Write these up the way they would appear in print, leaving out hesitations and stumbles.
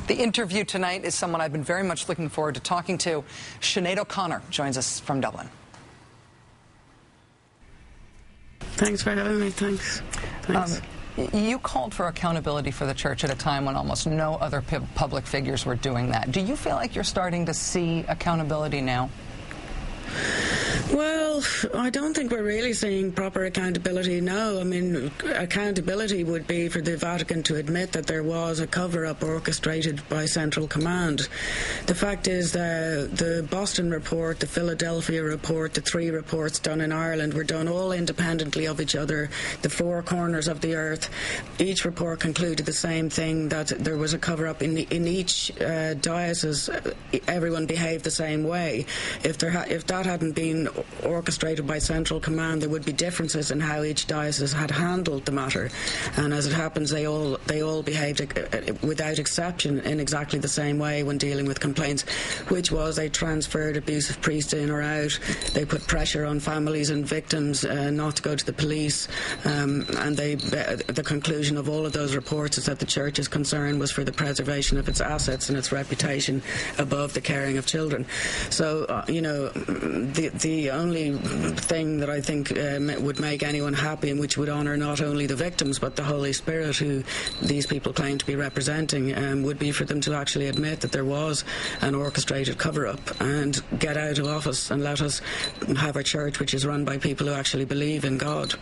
The interview tonight is someone I've been very much looking forward to talking to. Sinead OConnor joins us from Dublin. Thanks for having me. Thanks. You called for accountability for the church at a time when almost no other public figures were doing that. Do you feel like you're starting to see accountability now? Well, I don't think we're really seeing proper accountability now. I mean, accountability would be for the Vatican to admit that there was a cover-up orchestrated by Central Command. The fact is that the Boston report, the Philadelphia report, the 3 reports done in Ireland were done all independently of each other, the 4 corners of the earth. Each report concluded the same thing, that there was a cover-up in each diocese. Everyone behaved the same way. If that hadn't been orchestrated by Central Command, there would be differences in how each diocese had handled the matter, and as it happens, they all behaved without exception in exactly the same way when dealing with complaints, which was they transferred abusive priests in or out, they put pressure on families and victims not to go to the police, and the conclusion of all of those reports is that the Church's concern was for the preservation of its assets and its reputation above the caring of children. So, the only thing that I think would make anyone happy and which would honour not only the victims but the Holy Spirit, who these people claim to be representing, would be for them to actually admit that there was an orchestrated cover-up and get out of office and let us have a church which is run by people who actually believe in God.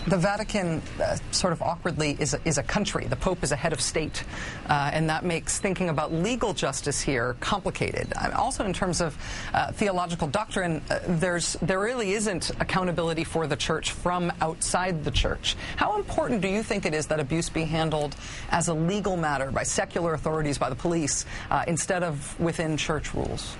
The Vatican, sort of awkwardly, is a country. The Pope is a head of state, and that makes thinking about legal justice here complicated. Also, in terms of theological doctrine, there really isn't accountability for the Church from outside the Church. How important do you think it is that abuse be handled as a legal matter by secular authorities, by the police, instead of within Church rules?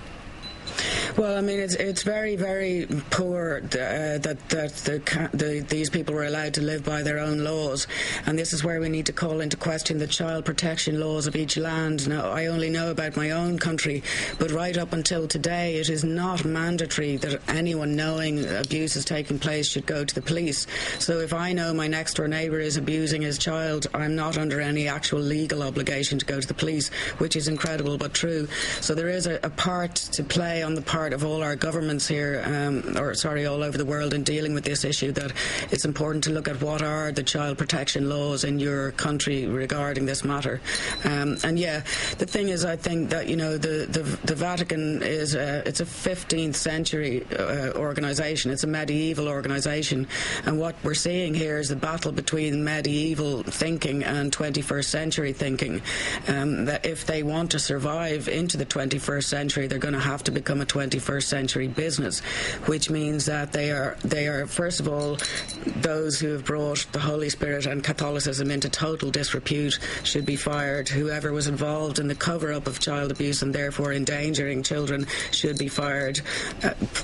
Well, I mean, it's very, very poor that these people were allowed to live by their own laws, and this is where we need to call into question the child protection laws of each land. Now, I only know about my own country, but right up until today, it is not mandatory that anyone knowing abuse is taking place should go to the police. So if I know my next-door neighbour is abusing his child, I'm not under any actual legal obligation to go to the police, which is incredible but true. So there is a part to play on the part of all our governments here, all over the world in dealing with this issue, that it's important to look at what are the child protection laws in your country regarding this matter. And yeah, the thing is, I think that, the Vatican is it's a 15th century organisation. It's a medieval organisation, and what we're seeing here is the battle between medieval thinking and 21st century thinking. That if they want to survive into the 21st century, they're going to have to become a 21st century business, which means that they are first of all, those who have brought the Holy Spirit and Catholicism into total disrepute should be fired. Whoever was involved in the cover-up of child abuse and therefore endangering children should be fired.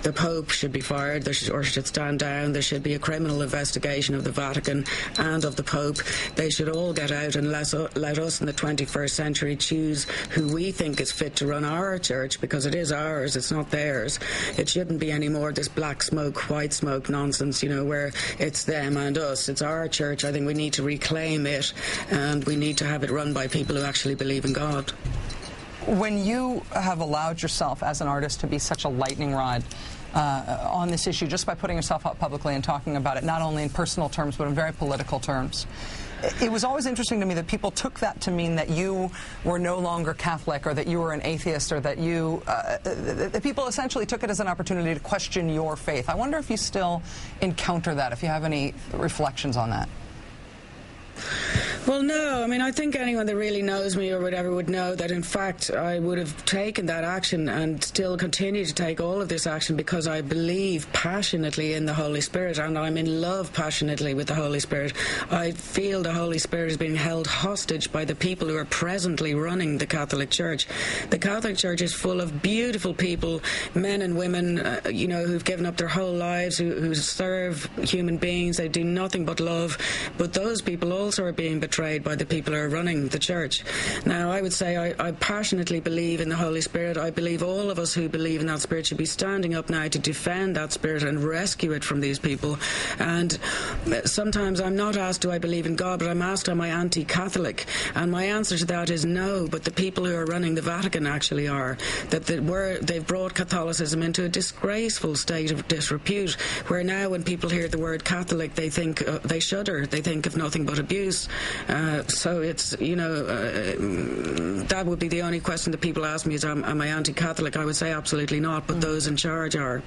The Pope should be fired, or should stand down. There should be a criminal investigation of the Vatican and of the Pope. They should all get out and let us in the 21st century choose who we think is fit to run our church, because it is ours, it's not theirs. It shouldn't be any more this black smoke, white smoke nonsense, where it's them and us. It's our church. I think we need to reclaim it, and we need to have it run by people who actually believe in God. When you have allowed yourself as an artist to be such a lightning rod on this issue, just by putting yourself out publicly and talking about it, not only in personal terms but in very political terms, it was always interesting to me that people took that to mean that you were no longer Catholic, or that you were an atheist, or that that people essentially took it as an opportunity to question your faith. I wonder if you still encounter that, if you have any reflections on that. Well, no. I mean, I think anyone that really knows me or whatever would know that, in fact, I would have taken that action and still continue to take all of this action because I believe passionately in the Holy Spirit, and I'm in love passionately with the Holy Spirit. I feel the Holy Spirit is being held hostage by the people who are presently running the Catholic Church. The Catholic Church is full of beautiful people, men and women, who've given up their whole lives, who serve human beings. They do nothing but love. But those people also are being betrayed portrayed by the people who are running the church. Now, I would say I passionately believe in the Holy Spirit. I believe all of us who believe in that Spirit should be standing up now to defend that Spirit and rescue it from these people. And sometimes I'm not asked, do I believe in God, but I'm asked, am I anti-Catholic? And my answer to that is no, but the people who are running the Vatican actually are. That they've brought Catholicism into a disgraceful state of disrepute, where now when people hear the word Catholic, they think, they shudder, they think of nothing but abuse. So it's, that would be the only question that people ask me is, am I anti-Catholic? I would say absolutely not, but those in charge are.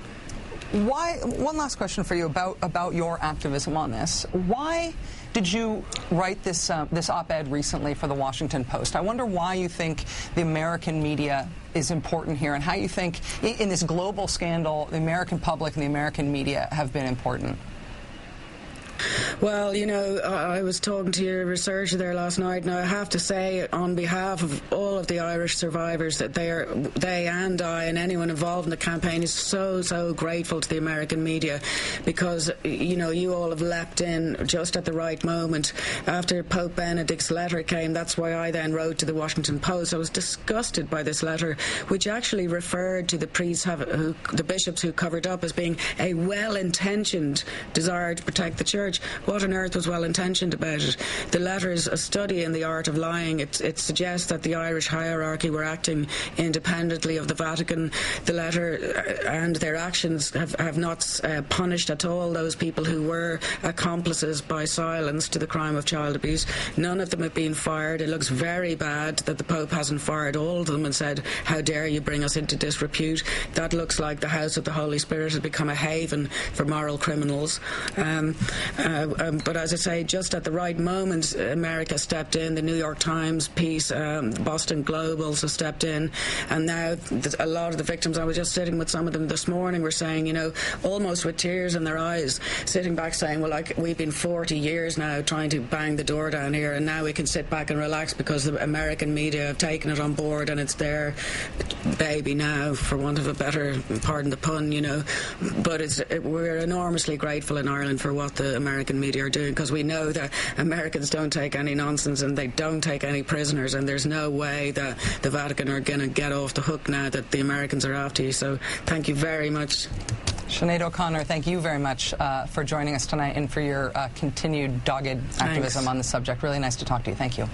One last question for you about your activism on this. Why did you write this op-ed recently for the Washington Post? I wonder why you think the American media is important here, and how you think in this global scandal the American public and the American media have been important. Well, I was talking to your researcher there last night, and I have to say, on behalf of all of the Irish survivors, that they and I and anyone involved in the campaign is so grateful to the American media, because, you all have leapt in just at the right moment. After Pope Benedict's letter came, that's why I then wrote to the Washington Post. I was disgusted by this letter, which actually referred to the priests, the bishops who covered up, as being a well-intentioned desire to protect the church. What on earth was well-intentioned about it? The letter is a study in the art of lying. It suggests that the Irish hierarchy were acting independently of the Vatican. The letter and their actions have not punished at all those people who were accomplices by silence to the crime of child abuse. None of them have been fired. It looks very bad that the Pope hasn't fired all of them and said, how dare you bring us into disrepute. That looks like the House of the Holy Spirit has become a haven for moral criminals. But as I say, just at the right moment, America stepped in. The New York Times piece, Boston Globe also stepped in. And now a lot of the victims, I was just sitting with some of them this morning, were saying, almost with tears in their eyes, sitting back saying, well, we've been 40 years now trying to bang the door down here, and now we can sit back and relax because the American media have taken it on board and it's their baby now, for want of a better, pardon the pun, But we're enormously grateful in Ireland for what the American media are doing, because we know that Americans don't take any nonsense and they don't take any prisoners, and there's no way that the Vatican are going to get off the hook now that the Americans are after you. So thank you very much. Sinead OConnor, thank you very much for joining us tonight and for your continued dogged activism on the subject. Really nice to talk to you. Thank you.